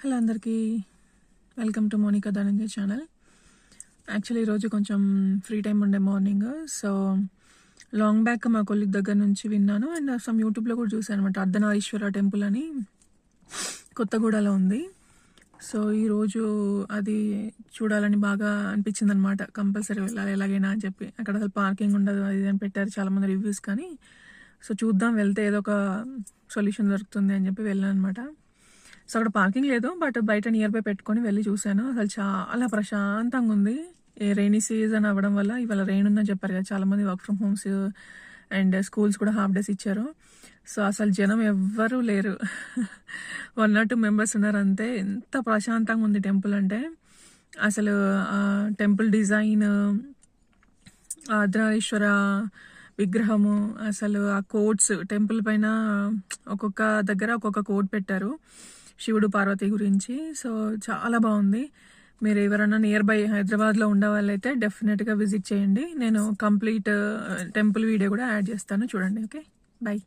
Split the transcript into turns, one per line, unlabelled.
Hello అందరికీ, welcome to Monika Dhananjay channel. Actually ఈరోజు కొంచెం ఫ్రీ టైం ఉండే మార్నింగ్. సో లాంగ్ బ్యాక్ మా కొలీగ్ దగ్గర నుంచి విన్నాను అండ్ సమ్ యూట్యూబ్లో కూడా చూసాను అనమాట. అర్ధనారీశ్వర టెంపుల్ అని కొత్తగూడలో ఉంది. సో ఈరోజు అది చూడాలని బాగా అనిపించింది అనమాట. కంపల్సరీ వెళ్ళాలి ఎలాగైనా అని చెప్పి. అక్కడ అసలు పార్కింగ్ ఉండదు అది అని పెట్టారు చాలామంది రివ్యూస్, కానీ సో చూద్దాం, వెళ్తే ఏదో ఒక సొల్యూషన్ దొరుకుతుంది అని చెప్పి వెళ్ళాను అనమాట. సో అక్కడ పార్కింగ్ లేదు, బట్ బయట నియర్ బై పెట్టుకొని వెళ్ళి చూశాను. అసలు చాలా ప్రశాంతంగా ఉంది. రైనీ సీజన్ అవ్వడం వల్ల ఇవాళ రెయిన్ ఉందని చెప్పారు కదా, చాలామంది work from homes and schools కూడా హాఫ్ డేస్ ఇచ్చారు. సో అసలు జనం ఎవ్వరూ లేరు. 1 or 2 మెంబర్స్ ఉన్నారు అంతే. ఎంత ప్రశాంతంగా ఉంది టెంపుల్ అంటే. అసలు టెంపుల్ డిజైన్, అర్ధనారీశ్వర విగ్రహము, అసలు ఆ కోట్స్ టెంపుల్ పైన ఒక్కొక్క దగ్గర ఒక్కొక్క కోట్ పెట్టారు శివుడు పార్వతి గురించి. సో చాలా బాగుంది. మీరు ఎవరైనా నియర్ బై హైదరాబాద్లో ఉండే వాళ్ళైతే డెఫినెట్గా విజిట్ చేయండి. నేను కంప్లీట్ టెంపుల్ వీడియో కూడా యాడ్ చేస్తాను, చూడండి. Okay, by.